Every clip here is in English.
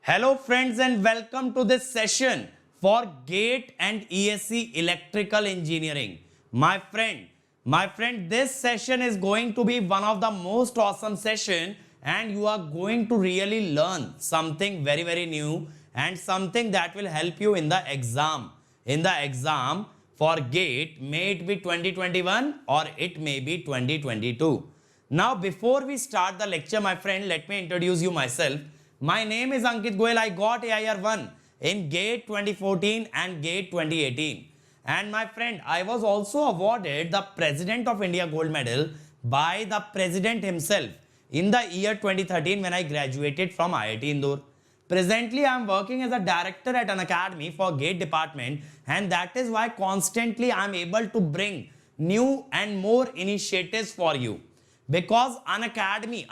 Hello friends and welcome to this session for GATE and ESE Electrical Engineering. My friend, this session is going to be one of the most awesome session and you are going to really learn something very new and something that will help you in the exam. In the exam for GATE, may it be 2021 or it may be 2022. Now, before we start the lecture, my friend, let me introduce you myself. My name is Ankit Goyal. I got AIR 1 in GATE 2014 and GATE 2018. And my friend, I was also awarded the President of India Gold Medal by the President himself in the year 2013 when I graduated from IIT Indore. Presently, I am working as a director at an academy for GATE department, and that is why constantly I am able to bring new and more initiatives for you. Because an academy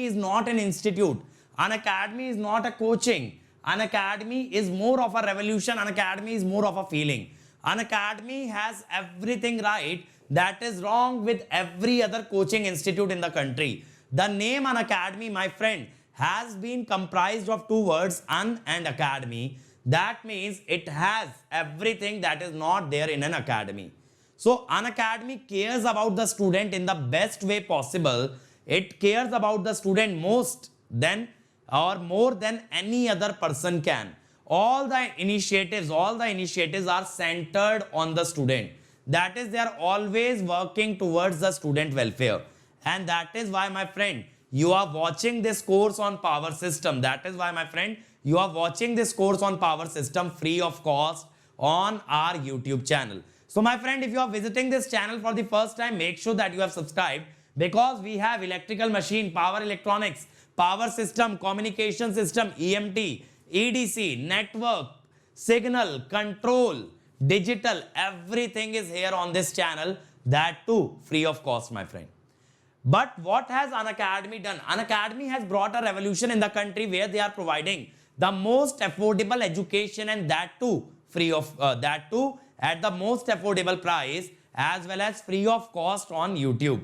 is not an institute. An academy is not a coaching. An academy is more of a revolution. An academy is more of a feeling. An academy has everything right that is wrong with every other coaching institute in the country. The name An Academy, my friend, has been comprised of two words, an and academy. That means it has everything that is not there in an academy. So an academy cares about the student in the best way possible. It cares about the student most than or more than any other person can. All the initiatives are centered on the student. That is, they are always working towards the student welfare. And that is why, my friend, you are watching this course on power system. That is why, my friend, you are watching this course on power system free of cost on our YouTube channel. So my friend, if you are visiting this channel for the first time, make sure that you have subscribed, because we have electrical machine, power electronics, power system, communication system, EMT, EDC, network, signal, control, digital, everything is here on this channel, that too free of cost, my friend. But what has An Academy done? An Academy has brought a revolution in the country where they are providing the most affordable education, and that too free of that too at the most affordable price, as well as free of cost on YouTube.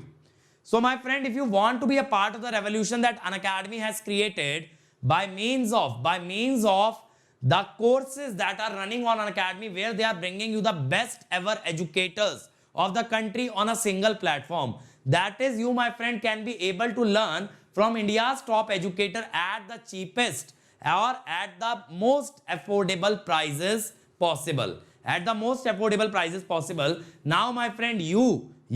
So my friend, if you want to be a part of the revolution that An Academy has created by means of the courses that are running on An Academy, where they are bringing you the best ever educators of the country on a single platform. That is, you, my friend, can be able to learn from India's top educator at the cheapest or at the most affordable prices possible. At the most affordable prices possible. Now, my friend,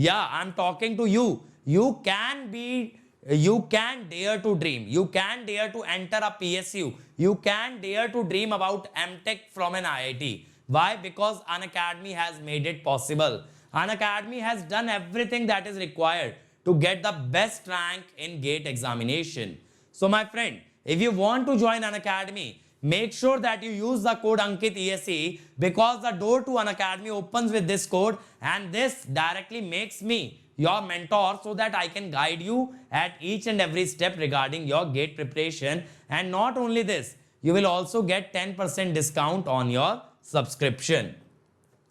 I'm talking to you. You can dare to dream. You can dare to enter a PSU. You can dare to dream about MTech from an IIT. Why? Because An Academy has made it possible. An Academy has done everything that is required to get the best rank in GATE examination. So my friend, if you want to join An Academy, make sure that you use the code Ankit ESE, because the door to An Academy opens with this code, and this directly makes me your mentor so that I can guide you at each and every step regarding your GATE preparation. And not only this, you will also get 10% discount on your subscription.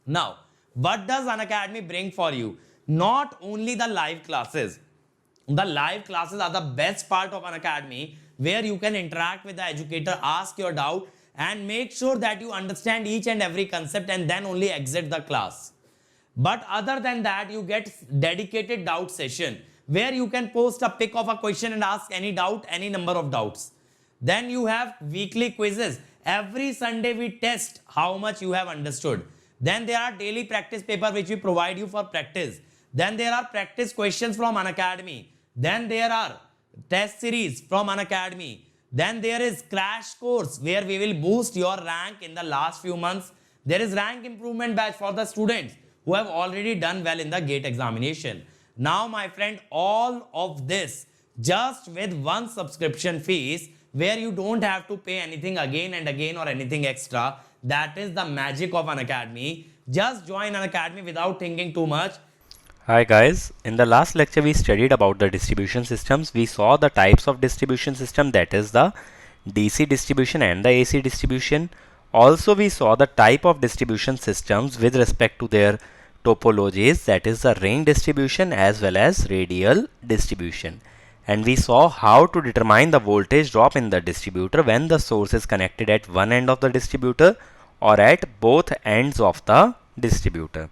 Now, what does An Academy bring for you? Not only the live classes. The live classes are the best part of An Academy, where you can interact with the educator, ask your doubt, and make sure that you understand each and every concept and then only exit the class. But other than that, you get dedicated doubt session, where you can post a pic of a question and ask any doubt, any number of doubts. Then you have weekly quizzes. Every Sunday we test how much you have understood. Then there are daily practice paper which we provide you for practice. Then there are practice questions from An Academy. Then there are test series from An Academy. Then there is crash course where we will boost your rank in the last few months. There is rank improvement batch for the students who have already done well in the GATE examination. Now, my friend, all of this just with one subscription fees, where you don't have to pay anything again and again or anything extra. That is the magic of An Academy. Just join An Academy without thinking too much. Hi guys, in the last lecture we studied about the distribution systems. We saw the types of distribution system, that is the DC distribution and the AC distribution. Also we saw the type of distribution systems with respect to their topologies, that is the ring distribution as well as radial distribution. and we saw how to determine the voltage drop in the distributor when the source is connected at one end of the distributor or at both ends of the distributor.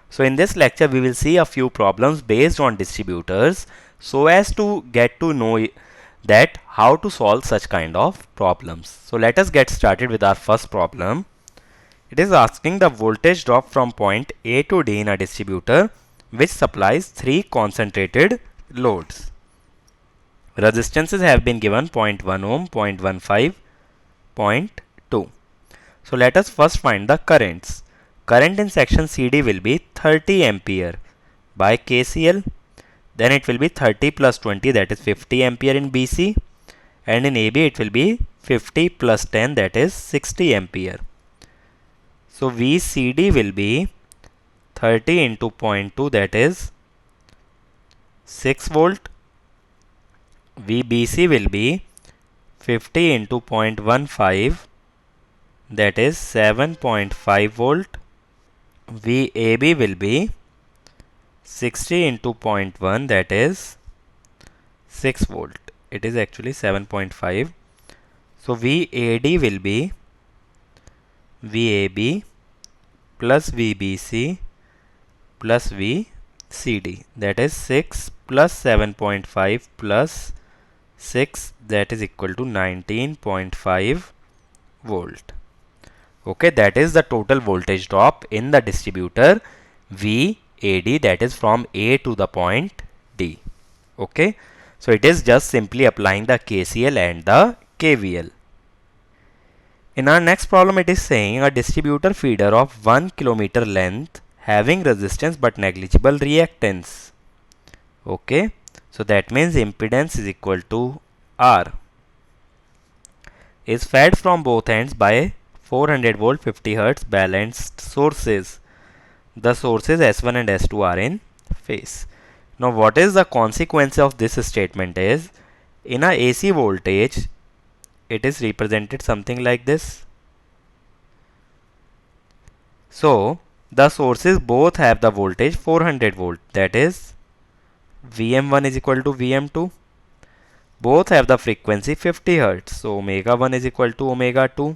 So in this lecture we will see a few problems based on distributors so as to get to know that how to solve such kind of problems. So let us get started with our first problem. It is asking the voltage drop from point A to D in a distributor which supplies three concentrated loads. Resistances have been given 0.1 ohm, 0.15, 0.2. So let us first find the currents. Current in section CD will be 30 ampere by KCL. Then it will be 30 plus 20, that is 50 ampere in BC. And in AB it will be 50 plus 10, that is 60 ampere. So VCD will be 30 into 0.2, that is 6 volt. VBC will be 50 into 0.15, that is 7.5 volt. VAB will be 60 into 0.1, that is 6 volt. It is actually 7.5. So VAD will be VAB plus VBC plus VCD, that is 6 plus 7.5 plus 6, that is equal to 19.5 volt. Okay, that is the total voltage drop in the distributor VAD, that is from A to the point D. Okay, so it is just simply applying the KCL and the KVL. In our next problem, it is saying a distributor feeder of 1 kilometer length having resistance but negligible reactance. Okay, so that means impedance is equal to R, is fed from both ends by 400 volt 50 Hz balanced sources. The sources S1 and S2 are in phase. Now what is the consequence of this statement is, in a AC voltage it is represented something like this. So the sources both have the voltage 400 volt, that is Vm1 is equal to Vm2. Both have the frequency 50 Hz, so omega 1 is equal to omega 2.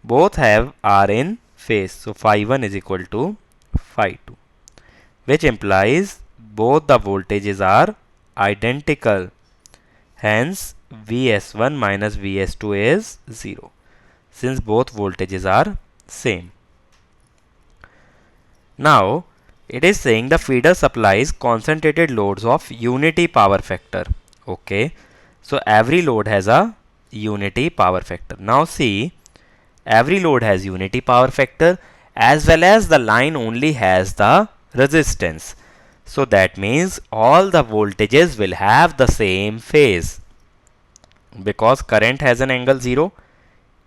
Both have R in phase, so phi 1 is equal to phi 2, which implies both the voltages are identical. Hence Vs1 minus Vs2 is 0, since both voltages are same. Now it is saying the feeder supplies concentrated loads of unity power factor. Okay, so every load has a unity power factor. Now see, every load has unity power factor as well as the line only has the resistance. So that means all the voltages will have the same phase. Because current has an angle 0,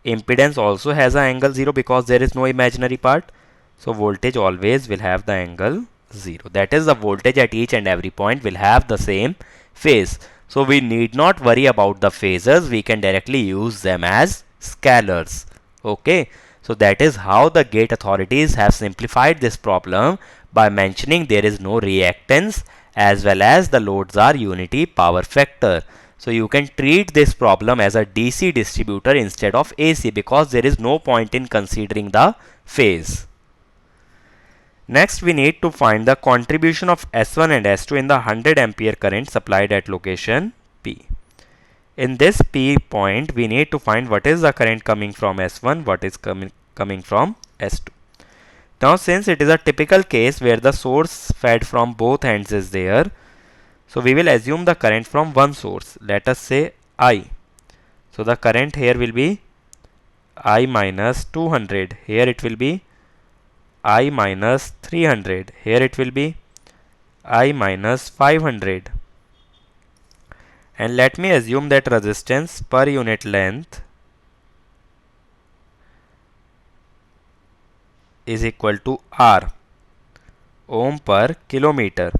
impedance also has an angle 0 because there is no imaginary part. So voltage always will have the angle 0. That is, the voltage at each and every point will have the same phase. So we need not worry about the phasors. We can directly use them as scalars. Okay. So that is how the gate authorities have simplified this problem by mentioning there is no reactance as well as the loads are unity power factor. So you can treat this problem as a DC distributor instead of AC because there is no point in considering the phase. Next, we need to find the contribution of S1 and S2 in the 100 ampere current supplied at location P. In this P point, we need to find what is the current coming from S1, what is coming from S2. Now, since it is a typical case where the source fed from both ends is there, so we will assume the current from one source. Let us say I. So the current here will be I minus 200. Here it will be I minus 300. Here it will be I minus 500. And let me assume that resistance per unit length is equal to R, ohm per kilometer.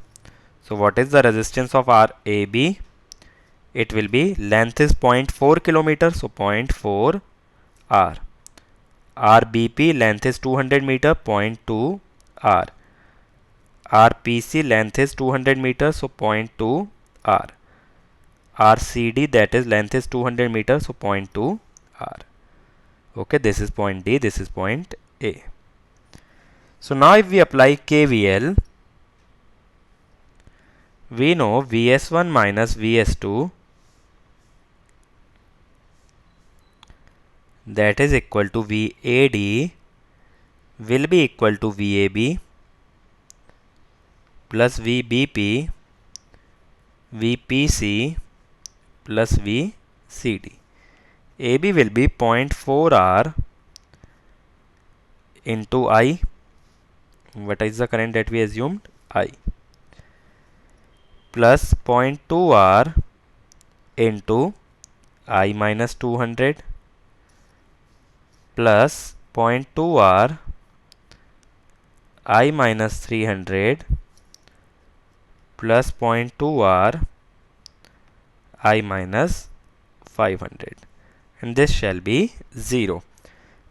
So what is the resistance of RAB? It will be, length is 0.4 kilometer, so 0.4 R. RBP length is 200 meter, 0.2 R. RPC length is 200 meters, so 0.2 R. RCD, that is length is 200 meters, so point 2 R. Okay, this is point D, this is point A. So now if we apply KVL, we know VS1 minus VS2, that is equal to VAD will be equal to VAB plus VBP, VPC plus VCD. AB will be 0.4R into I. What is the current that we assumed? I. Plus 0.2R into I minus 200 plus 0.2R I minus 300 plus 0.2R I minus 500, and this shall be 0.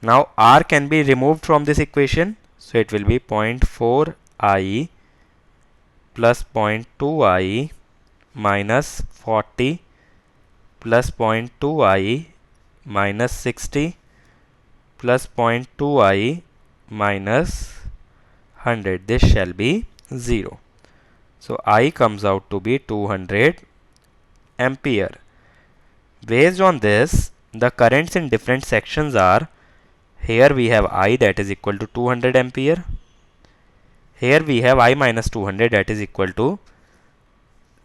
Now R can be removed from this equation, so it will be 0.4I plus 0.2I minus 40 plus 0.2I minus 60 plus 0.2I minus 100. This shall be 0. So I comes out to be 200 ampere. Based on this, the currents in different sections are, here we have I that is equal to 200 ampere. Here we have I minus 200 that is equal to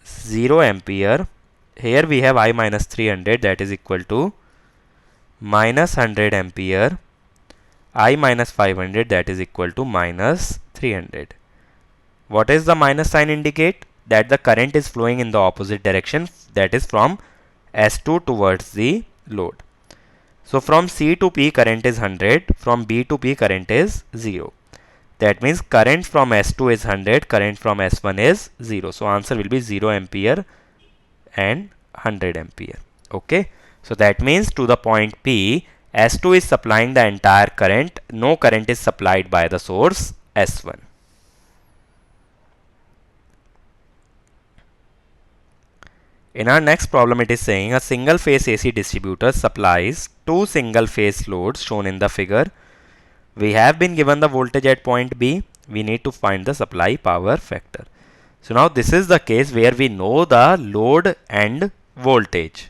0 ampere. Here we have I minus 300 that is equal to minus 100 ampere. I minus 500 that is equal to minus 300. What is the minus sign indicate? That the current is flowing in the opposite direction, that is from S2 towards the load. So from C to P current is 100, from B to P current is 0. That means current from S2 is 100, current from S1 is 0. So answer will be 0 ampere and 100 ampere. Okay. So that means to the point P, S2 is supplying the entire current, no current is supplied by the source S1. In our next problem, it is saying a single phase AC distributor supplies two single phase loads shown in the figure. We have been given the voltage at point B. We need to find the supply power factor. So now this is the case where we know the load and voltage.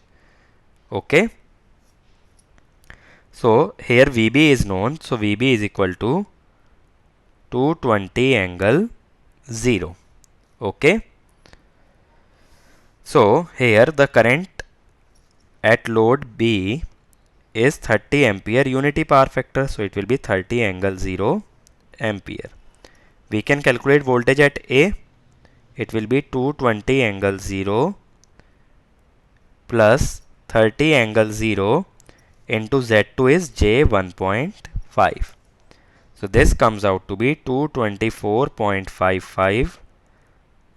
Okay. So here VB is known. So VB is equal to 220 angle 0. Okay. So here the current at load B is 30 ampere unity power factor. So it will be 30 angle 0 ampere. We can calculate voltage at A. It will be 220 angle 0 plus 30 angle 0 into Z2 is J 1.5. So this comes out to be 224.55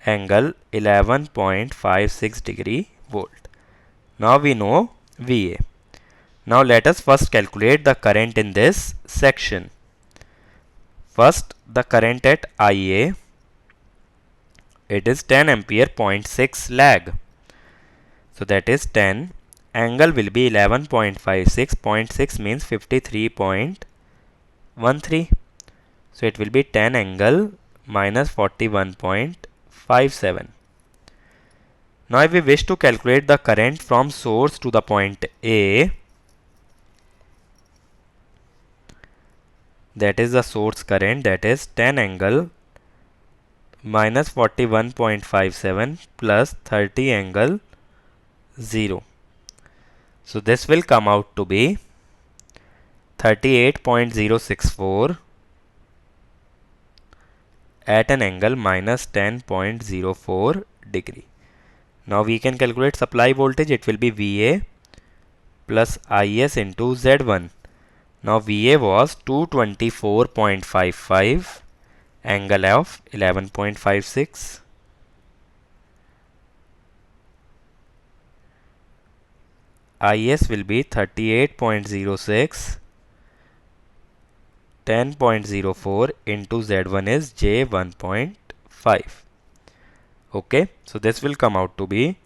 angle 11.56 degree volt. Now we know VA. Now let us first calculate the current in this section. First, the current at IA, it is 10 ampere 0.6 lag. So that is 10. Angle will be 11.56. 0.6 means 53.13. So it will be 10 angle minus 41.57. Now if we wish to calculate the current from source to the point A, that is the source current, that is 10 angle minus 41.57 plus 30 angle 0. So this will come out to be 38.064 at an angle minus 10.04 degree. Now we can calculate supply voltage. It will be VA plus IS into Z1. Now VA was 224.55 angle of 11.56. IS will be 38.06. 10.04 into Z1 is J 1.5. Okay, so this will come out to be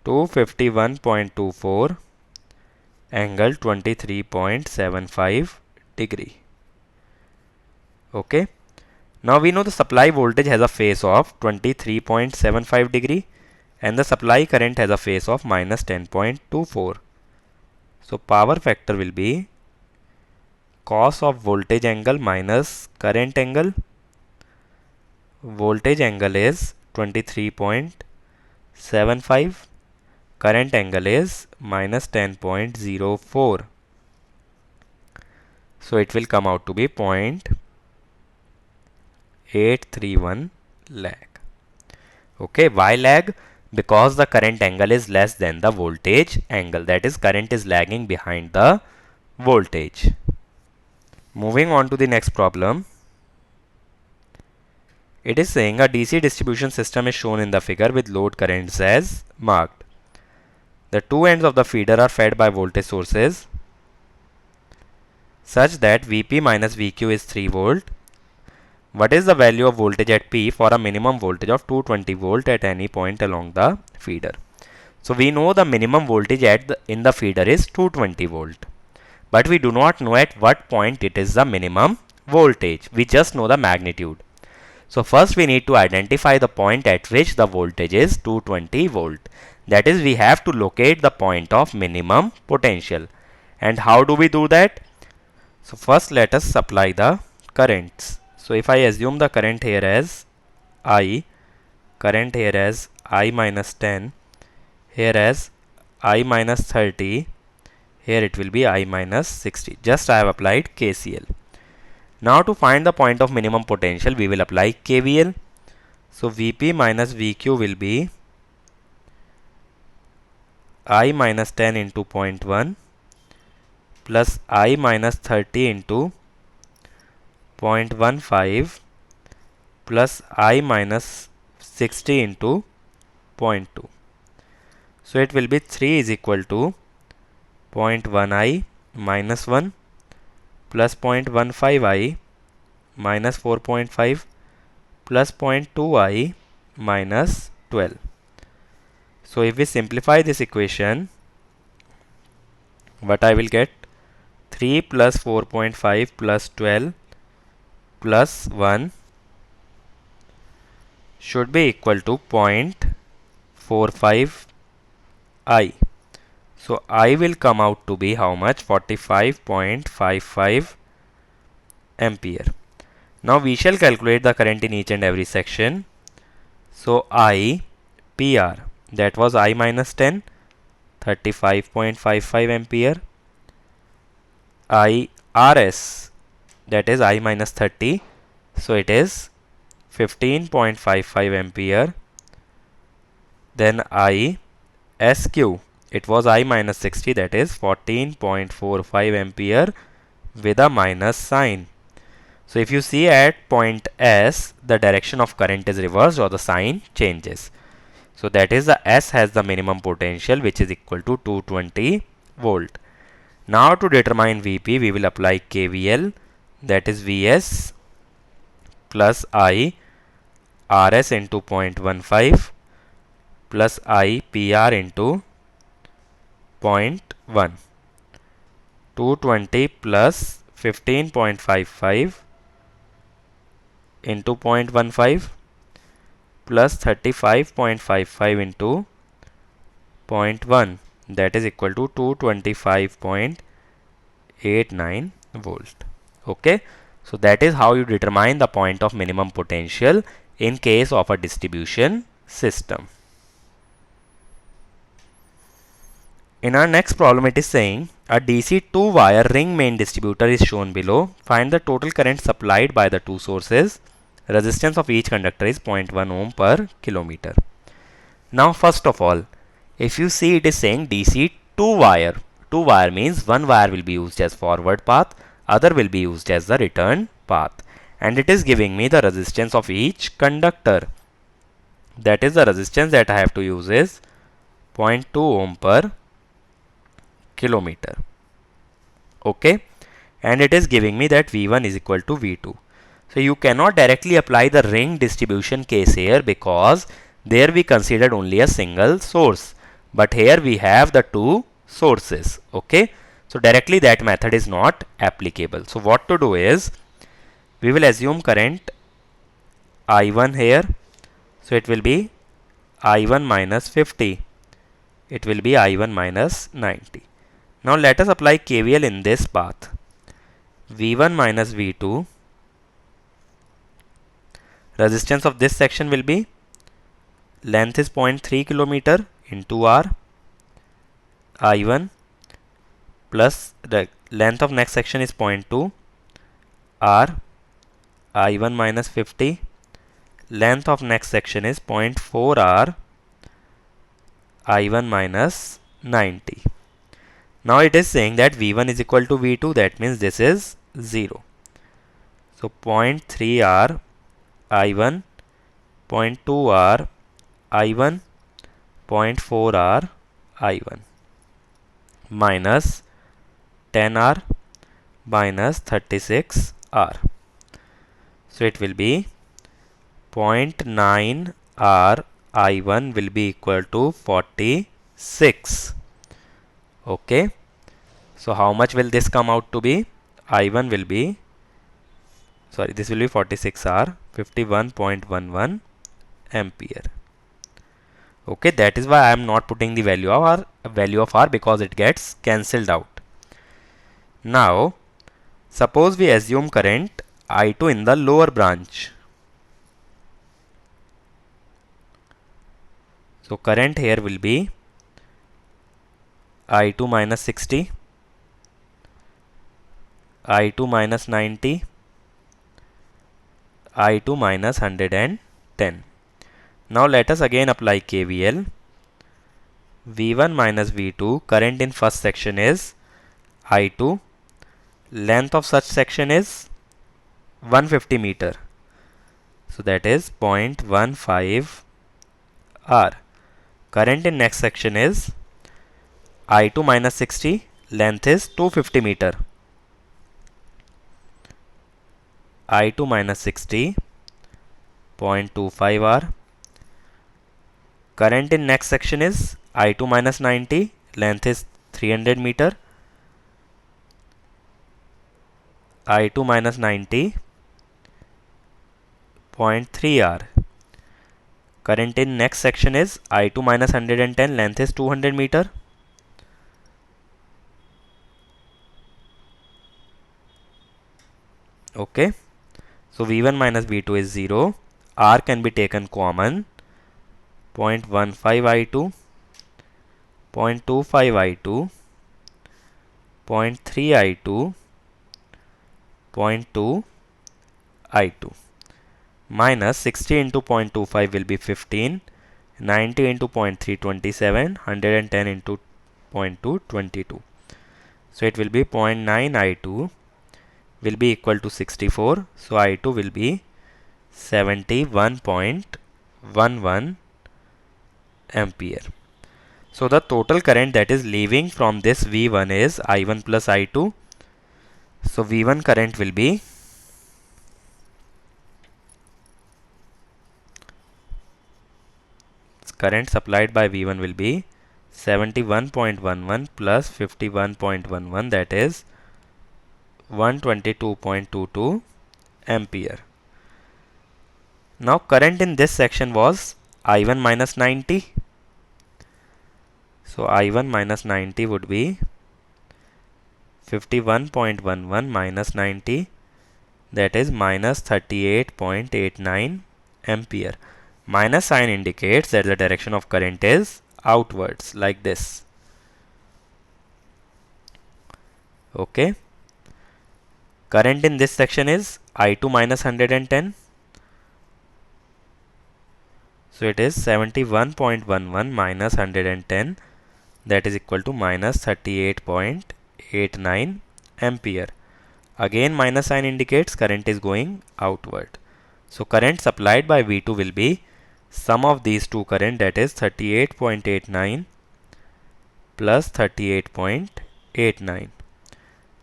251.24 angle 23.75 degree. Okay. Now we know the supply voltage has a phase of 23.75 degree and the supply current has a phase of minus 10.24. So power factor will be cos of voltage angle minus current angle. Voltage angle is 23.75. Current angle is minus 10.04. So it will come out to be 0.831 lag. Okay, why lag? Because the current angle is less than the voltage angle. That is, current is lagging behind the voltage. Moving on to the next problem. It is saying a DC distribution system is shown in the figure with load currents as marked. The two ends of the feeder are fed by voltage sources such that Vp minus Vq is 3 volt. What is the value of voltage at P for a minimum voltage of 220 volt at any point along the feeder? So we know the minimum voltage in the feeder is 220 volt. But we do not know at what point it is the minimum voltage. We just know the magnitude. So first we need to identify the point at which the voltage is 220 volt. That is, we have to locate the point of minimum potential. And how do we do that? So first let us supply the currents. So if I assume the current here as I, current here as I minus 10, here as I minus 30, here it will be I minus 60. Just I have applied KCL. Now to find the point of minimum potential, we will apply KVL. So Vp minus Vq will be I minus 10 into 0.1 plus I minus 30 into 0.15 plus I minus 60 into 0.2. So it will be 3 is equal to 0.1 I minus 1 plus 0.15 I minus 4.5 plus 0.2 I minus 12. So if we simplify this equation, what I will get? 3 plus 4.5 plus 12 plus 1 should be equal to 0.45 I. So I will come out to be how much? 45.55 ampere. Now we shall calculate the current in each and every section. So I PR, that was I minus 10, 35.55 ampere. I RS, that is I minus 30, so it is 15.55 ampere. Then I SQ, it was I minus 60, that is 14.45 ampere with a minus sign. So if you see at point S, the direction of current is reversed or the sign changes. So that is, the S has the minimum potential which is equal to 220 volt. Now to determine Vp, we will apply KVL, that is Vs plus I Rs into 0.15 plus I PR into 0.1. 220 plus 15.55 into 0.15 plus 35.55 into 0.1, that is equal to 225.89 volt. Okay, so that is how you determine the point of minimum potential in case of a distribution system. In our next problem, it is saying a DC 2-wire ring main distributor is shown below. Find the total current supplied by the two sources. Resistance of each conductor is 0.1 ohm per kilometer. Now first of all, if you see, it is saying DC 2-wire. 2-wire means one wire will be used as forward path, other will be used as the return path. And it is giving me the resistance of each conductor. That is, the resistance that I have to use is 0.2 ohm per kilometer. Okay, and it is giving me that V1 is equal to V2. So you cannot directly apply the ring distribution case here because there we considered only a single source. but here we have the two sources. Okay, so directly that method is not applicable. So what to do is, we will assume current I1 here, so it will be I1 minus 50, it will be I1 minus 90. Now let us apply KVL in this path. V1 minus V2, resistance of this section will be, length is 0.3 kilometer into R, I1 plus the length of next section is 0.2 R, I1 minus 50, length of next section is 0.4 R, I1 minus 90. Now it is saying that V1 is equal to V2, that means this is 0. So 0.3 R I1, 0.2 R I1, 0.4 R I1 minus 10 R minus 36 R. So it will be 0.9 R I1 will be equal to 46. Okay, so how much will this come out to be? I1 will be, sorry, this will be 46 R, 51.11 ampere. Okay, that is why I am not putting the value of R because it gets cancelled out. Now suppose we assume current I2 in the lower branch. So current here will be I2 minus 60, I2 minus 90, I2 minus 110. Now let us again apply KVL. V1 minus V2, current in first section is I2, length of such section is 150 meter, so that is 0.15 R. Current in next section is I2 minus 60, length is 250 meter, I2 minus 60, 0.25 R. Current in next section is I2 minus 90, length is 300 meter, I2 minus 90, 0.3 R. Current in next section is I2 minus 110, length is 200 meter, okay. So V1 minus V2 is 0, R can be taken common, 0.15 I2, 0.25 I2, 0.3 I2, 0.2 I2 minus 60 into 0.25 will be 15, 90 into 0.3 27, 110 into 0.2 22. So it will be 0.9 I2 will be equal to 64. So I2 will be 71.11 ampere. So the total current that is leaving from this V1 is I1 plus I2. So V1 current will be current supplied by V1 will be 71.11 plus 51.11, that is 122.22 ampere. Now current in this section was I1 minus 90. So I1 minus 90 would be 51.11 minus 90, that is minus 38.89 ampere. Minus sign indicates that the direction of current is outwards, like this. Okay. Current in this section is I2 minus 110. So it is 71.11 minus 110, that is equal to minus 38.89 ampere. Again minus sign indicates current is going outward. So current supplied by V2 will be sum of these two current, that is 38.89 plus 38.89,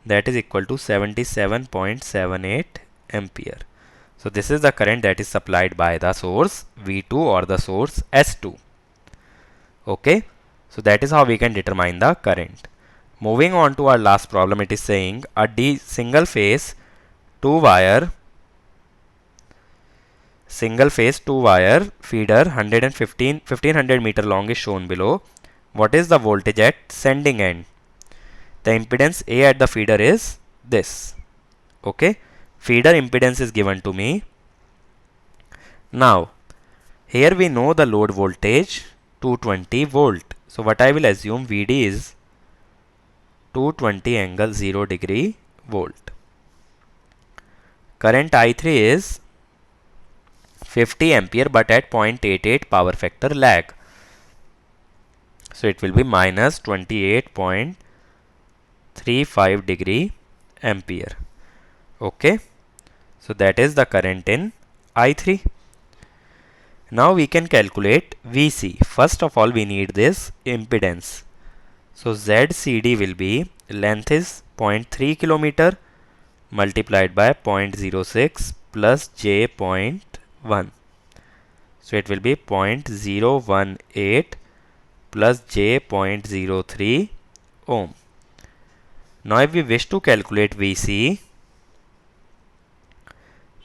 that is equal to 77.78 ampere. So this is the current that is supplied by the source V2 or the source S2. Okay. So that is how we can determine the current. Moving on to our last problem, it is saying a single phase 2 wire feeder 1500 meter long is shown below. What is the voltage at sending end? The impedance A at the feeder is this. Okay, feeder impedance is given to me. Now here we know the load voltage 220 volt. So what I will assume VD is 220 angle 0 degree volt. Current I3 is 50 ampere but at 0.88 power factor lag. So it will be minus 28.35 degree ampere. Okay. So that is the current in I3. Now we can calculate VC. First of all, we need this impedance. So ZCD will be, length is 0.3 kilometer multiplied by 0.06 plus J.1. So it will be 0.018 plus J.03 ohm. Now if we wish to calculate VC,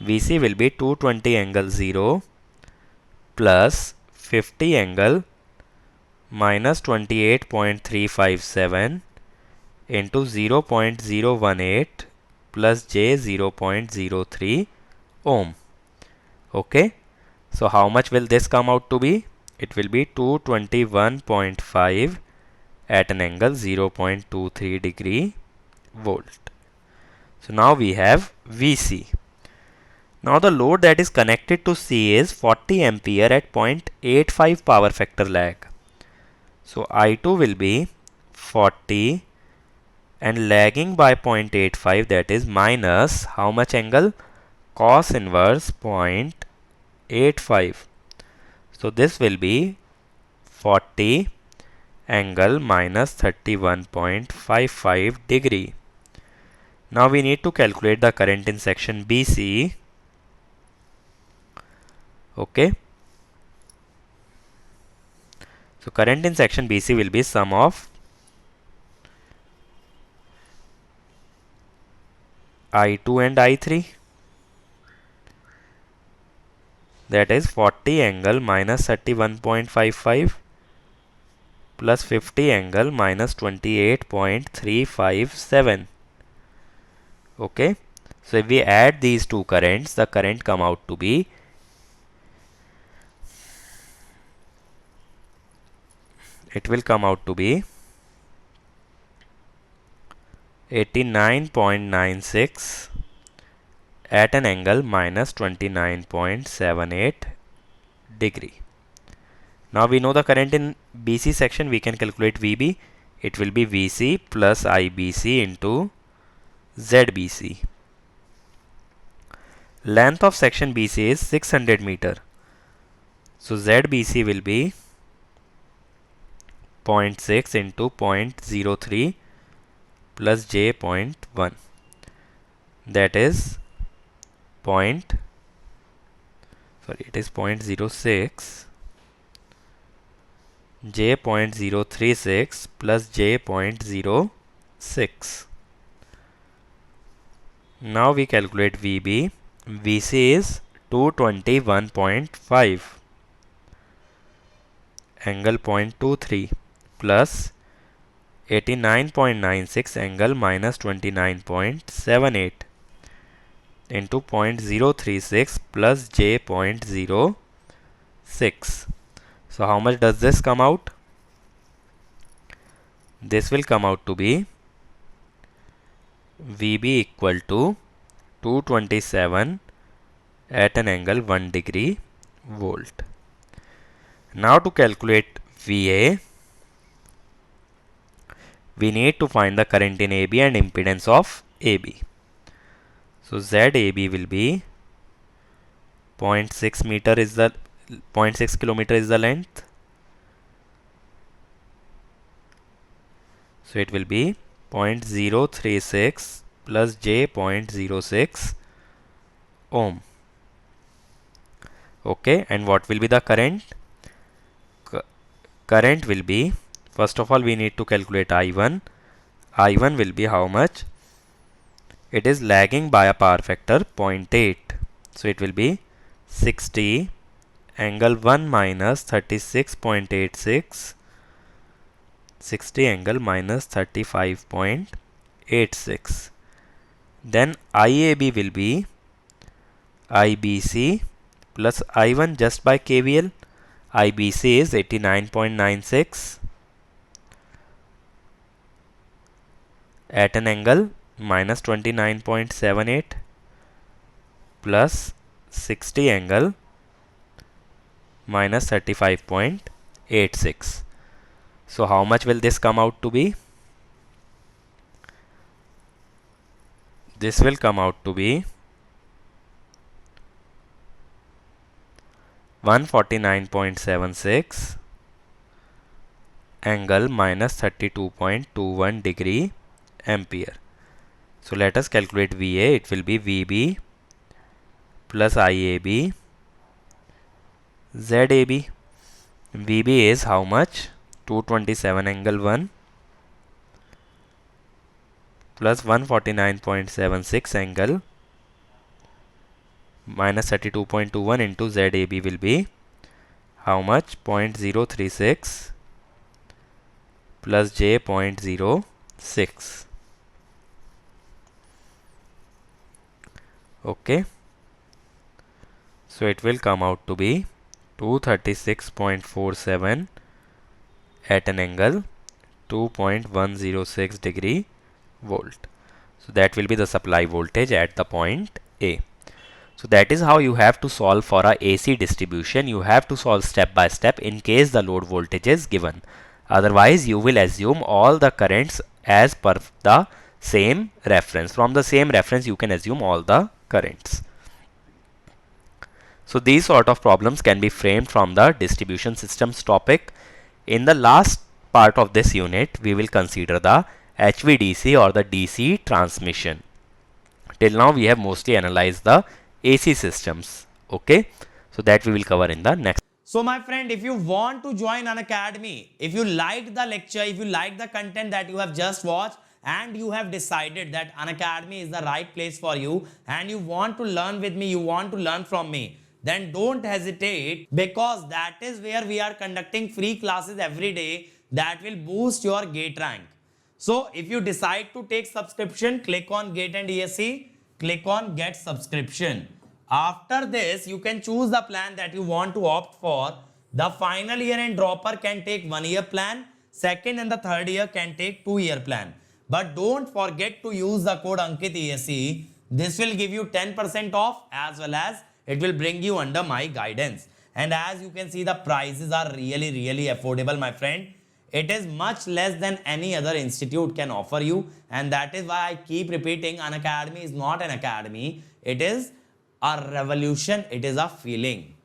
VC will be 220 angle 0 plus 50 angle minus 28.357 into 0.018 plus J 0.03 ohm. Okay. So how much will this come out to be? It will be 221.5 at an angle 0.23 degree volt. So now we have VC. Now the load that is connected to C is 40 ampere at 0.85 power factor lag. So I2 will be 40 and lagging by 0.85, that is minus how much angle? Cos inverse 0.85. So this will be 40 angle minus 31.55 degree. Now we need to calculate the current in section BC. Okay. So current in section BC will be sum of I2 and I3. That is 40 angle minus 31.55 plus 50 angle minus 28.357. Okay. So if we add these two currents, the current come out to be it will come out to be 89.96 at an angle minus 29.78 degree. Now we know the current in BC section, we can calculate VB. It will be VC plus IBC into ZBC. Length of section BC is 600 meter. So ZBC will be 0.6 into 0.03 plus J.1. That is it is 0.06 J.036 plus J.06. Now we calculate VB. VC is 221.5 angle 0.23 plus 89.96 angle minus 29.78 into 0.036 plus J.06. So how much does this come out? This will come out to be VB equal to 227 at an angle 1 degree volt. Now to calculate VA, we need to find the current in AB and impedance of AB. So ZAB will be 0.6 meter is the 0.6 kilometer is the length. So it will be 0.036 plus J.06 ohm. Okay, and what will be the current? Current will be First of all, we need to calculate I1. I1 will be how much? It is lagging by a power factor 0.8. So it will be 60 angle 1 minus 36.86. 60 angle minus 35.86. Then IAB will be IBC plus I1 just by KVL. IBC is 89.96 at an angle minus 29.78 plus 60 angle minus 35.86. So how much will this come out to be? This will come out to be 149.76 angle minus 32.21 degree ampere. So let us calculate VA. It will be VB plus IAB ZAB. VB is how much? 227 angle 1 plus 149.76 angle minus 32.21 into ZAB will be how much? 0.036 plus J 0.06. Okay. So it will come out to be 236.47 at an angle 2.106 degree volt. So that will be the supply voltage at the point A. So that is how you have to solve for a AC distribution. You have to solve step by step in case the load voltage is given. Otherwise, you will assume all the currents as per the same reference. From the same reference, you can assume all the currents. So these sort of problems can be framed from the distribution systems topic. In the last part of this unit, we will consider the HVDC or the DC transmission. Till now, we have mostly analyzed the AC systems. Okay, so that we will cover in the next. So my friend, if you want to join Unacademy, if you liked the lecture, if you like the content that you have just watched, and you have decided that Unacademy is the right place for you, and you want to learn with me, you want to learn from me, then don't hesitate, because that is where we are conducting free classes every day that will boost your GATE rank. So if you decide to take subscription, click on GATE and ESE, click on get subscription. After this, you can choose the plan that you want to opt for. The final year and dropper can take 1 year plan. Second and the third year can take 2 year plan. But don't forget to use the code Ankit ESE. This will give you 10% off, as well as it will bring you under my guidance. And as you can see, the prices are really affordable, my friend. It is much less than any other institute can offer you. And that is why I keep repeating, Unacademy is not an academy. It is a revolution. It is a feeling.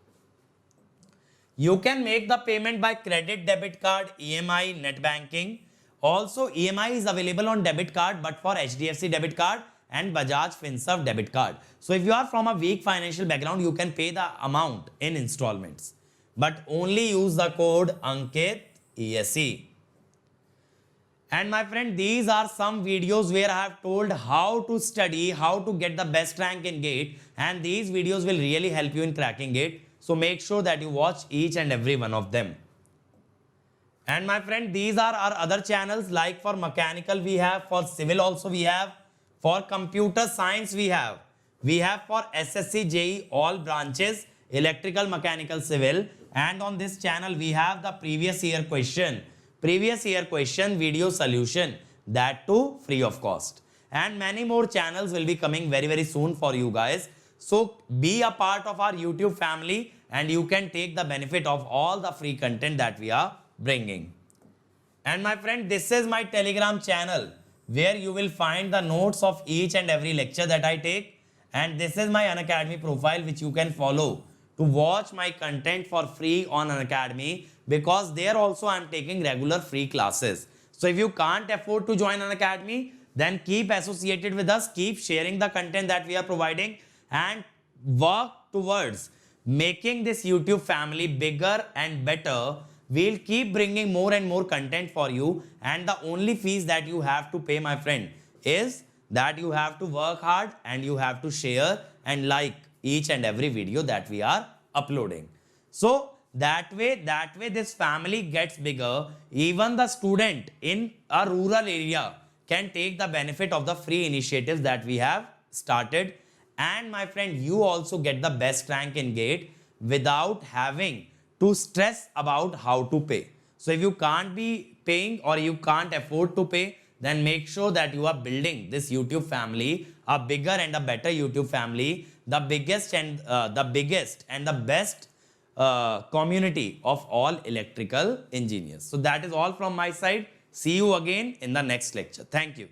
You can make the payment by credit, debit card, EMI, net banking. Also, EMI is available on debit card, but for HDFC debit card and Bajaj Finserv debit card. So if you are from a weak financial background, you can pay the amount in installments, but only use the code Ankit ESE. And my friend, these are some videos where I have told how to study, how to get the best rank in GATE, and these videos will really help you in cracking GATE. So make sure that you watch each and every one of them. And my friend, these are our other channels, like for mechanical we have, for civil also we have, for computer science we have for SSC, JEE, all branches, electrical, mechanical, civil. And on this channel we have the previous year question video solution, that too free of cost. And many more channels will be coming very soon for you guys. So be a part of our YouTube family, and you can take the benefit of all the free content that we are bringing. And my friend, this is my Telegram channel, where you will find the notes of each and every lecture that I take. And this is my Unacademy profile, which you can follow to watch my content for free on Unacademy, because there also I am taking regular free classes. So if you can't afford to join Unacademy, then keep associated with us, keep sharing the content that we are providing, and work towards making this YouTube family bigger and better we'll keep bringing more and more content for you, and the only fees that you have to pay, my friend, is that you have to work hard and you have to share and like each and every video that we are uploading. So that way this family gets bigger. Even the student in a rural area can take the benefit of the free initiatives that we have started. And my friend, you also get the best rank in GATE without having to stress about how to pay. So if you can't be paying or you can't afford to pay, then make sure that you are building this YouTube family, a bigger and a better YouTube family, the biggest and the best community of all electrical engineers. So that is all from my side. See you again in the next lecture. Thank you.